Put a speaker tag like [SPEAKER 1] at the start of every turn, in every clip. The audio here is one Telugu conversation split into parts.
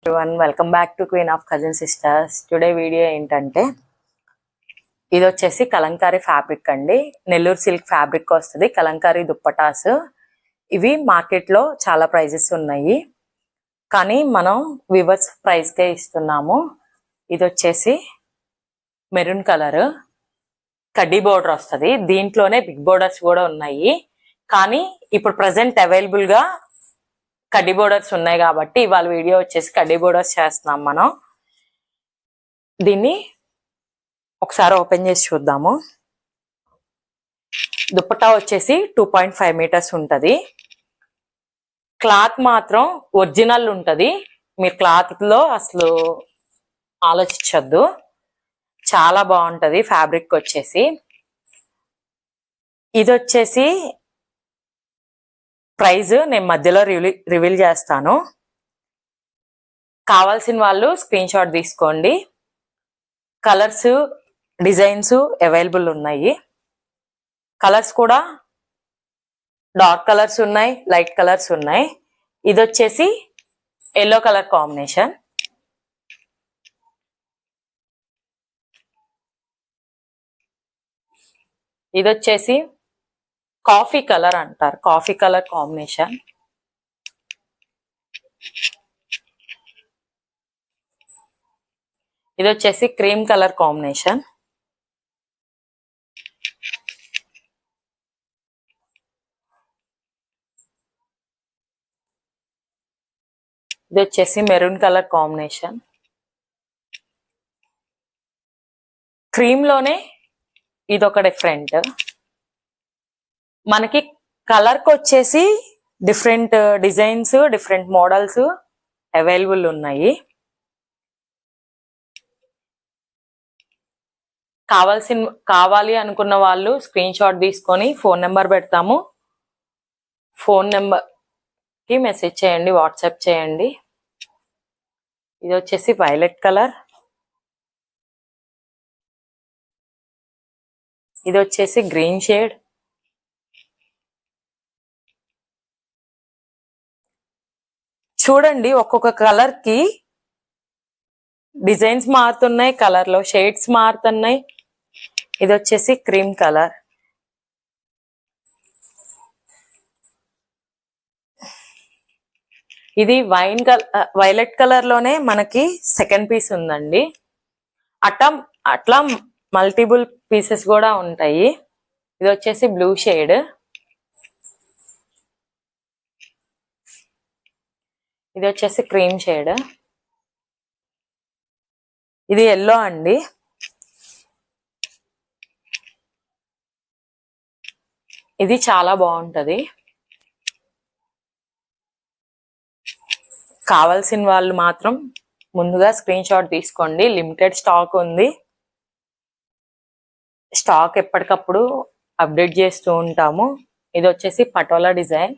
[SPEAKER 1] everyone, welcome back to Queen of Cousin Sisters. Today video ఏంటంటే ఇది వచ్చేసి కలంకారీ ఫ్యాబ్రిక్ అండి. నెల్లూరు సిల్క్ ఫ్యాబ్రిక్ వస్తుంది. కలంకారీ దుప్పటాస్ ఇవి మార్కెట్ లో చాలా ప్రైజెస్ ఉన్నాయి, కానీ మనం వివర్స్ ప్రైస్ కే ఇస్తున్నాము. ఇది వచ్చేసి మెరూన్ కలర్ కడ్డీ బోర్డర్ వస్తుంది. దీంట్లోనే బిగ్ బోర్డర్స్ కూడా ఉన్నాయి, కానీ ఇప్పుడు ప్రెసెంట్ అవైలబుల్ గా కడ్డీ బోర్డర్స్ ఉన్నాయి కాబట్టి ఇవాళ వీడియో వచ్చేసి కడ్డీ బోర్డర్స్ చేస్తున్నాం. మనం దీన్ని ఒకసారి ఓపెన్ చేసి చూద్దాము. దుప్పట్టా వచ్చేసి 2.5 మీటర్స్ ఉంటది. క్లాత్ మాత్రం ఒరిజినల్ ఉంటది. మీరు క్లాత్ లో అసలు ఆలోచించొద్దు, చాలా బాగుంటది ఫ్యాబ్రిక్ వచ్చేసి. ఇది వచ్చేసి ప్రైస్ నేను మధ్యలో రివీల్ చేస్తాను. కావాల్సిన వాళ్ళు స్క్రీన్ షాట్ తీసుకోండి. కలర్స్ డిజైన్స్ అవైలబుల్ ఉన్నాయి. కలర్స్ కూడా డార్క్ కలర్స్ ఉన్నాయి, లైట్ కలర్స్ ఉన్నాయి. ఇది వచ్చేసి ఎల్లో కలర్ కాంబినేషన్. ఇది వచ్చేసి కాఫీ కలర్ అంటారు, కాఫీ కలర్ కాంబినేషన్. ఇది వచ్చేసి క్రీమ్ కలర్ కాంబినేషన్. ఇది వచ్చేసి మెరూన్ కలర్ కాంబినేషన్. క్రీమ్ లోనే ఇదొక డిఫరెంట్. మనకి కలర్ కి వచ్చేసి different designs, different models available ఉన్నాయి. కావాలి అనుకున్న వాళ్ళు స్క్రీన్ షాట్ తీసుకొని ఫోన్ నెంబర్ పెడతాము. ఫోన్ నెంబర్ కి మెసేజ్ చేయండి, వాట్సాప్ చేయండి. ఇది వచ్చేసి వైలెట్ కలర్. ఇది వచ్చేసి గ్రీన్ షేడ్. చూడండి, ఒక్కొక్క కలర్ కి డిజైన్స్ మారుతున్నాయి, కలర్ లో షేడ్స్ మారుతున్నాయి. ఇది వచ్చేసి క్రీమ్ కలర్. ఇది వైలెట్ కలర్ లోనే మనకి సెకండ్ పీస్ ఉందండి. అట్లా మల్టిపుల్ పీసెస్ కూడా ఉంటాయి. ఇది వచ్చేసి బ్లూ షేడ్. ఇది వచ్చేసి క్రీమ్ షేడ్. ఇది ఎల్లో అండి. ఇది చాలా బాగుంటది. కావాల్సిన వాళ్ళు మాత్రం ముందుగా స్క్రీన్ షాట్ తీసుకోండి. లిమిటెడ్ స్టాక్ ఉంది. స్టాక్ ఎప్పటికప్పుడు అప్డేట్ చేస్తూ ఉంటాము. ఇది వచ్చేసి పటోలా డిజైన్.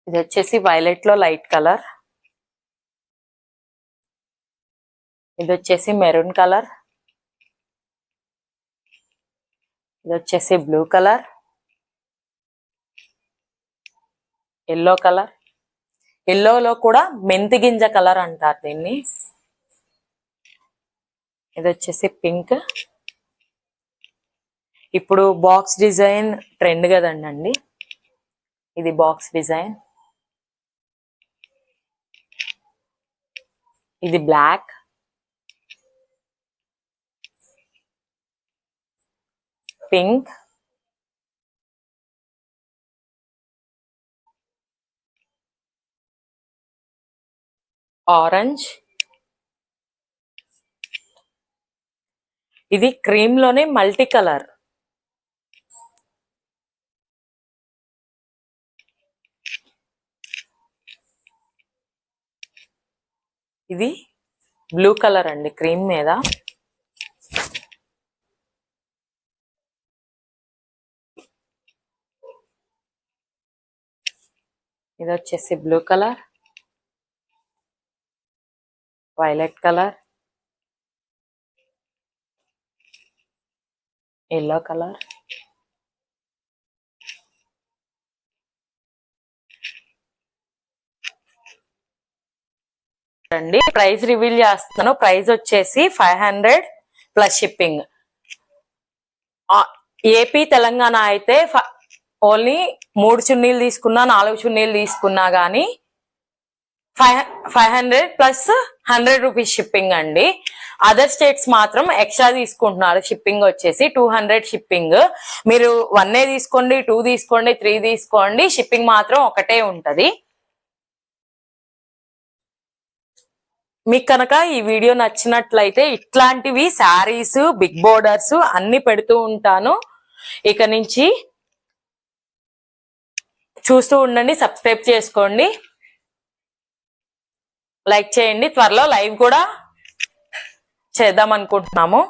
[SPEAKER 1] ఇది వచ్చేసి వైలెట్ లో లైట్ కలర్. ఇది వచ్చేసి మెరూన్ కలర్. ఇది వచ్చేసి బ్లూ కలర్, ఎల్లో కలర్. ఎల్లోలో కూడా మెంతి గింజ కలర్ అంటారు దీన్ని. ఇది వచ్చేసి పింక్. ఇప్పుడు బాక్స్ డిజైన్ ట్రెండ్ కదండి, ఇది బాక్స్ డిజైన్. ఇది బ్లాక్. Pink, orange. ఇది క్రీమ్ లోనే మల్టీ కలర్. ఇది బ్లూ కలర్ అండి, క్రీమ్ మీద. ఇది వచ్చేసి blue colour, violet colour, yellow color, అండి ప్రైస్ రివీల్ చేస్తున్నాను. ప్రైస్ వచ్చేసి 500 ప్లస్ షిప్పింగ్. ఏపీ తెలంగాణ అయితే ఓన్లీ 3 చున్నీలు తీసుకున్నా 4 చున్నీలు తీసుకున్నా గానీ 500 ప్లస్ 100 రూపీస్ షిప్పింగ్ అండి. అదర్ స్టేట్స్ మాత్రం ఎక్స్ట్రా తీసుకుంటున్నారు. షిప్పింగ్ వచ్చేసి 200 షిప్పింగ్. మీరు 1 తీసుకోండి, 2 తీసుకోండి, 3 తీసుకోండి, షిప్పింగ్ మాత్రం ఒకటే ఉంటది. మీకు కనుక ఈ వీడియో నచ్చినట్లయితే ఇట్లాంటివి శారీస్, బిగ్ బోర్డర్స్ అన్ని పెడుతూ ఉంటాను. ఇక నుంచి చూస్తూ ఉండండి, సబ్స్క్రైబ్ చేసుకోండి, లైక్ చేయండి. త్వరలో లైవ్ కూడా చేద్దాం అనుకుంటున్నాము.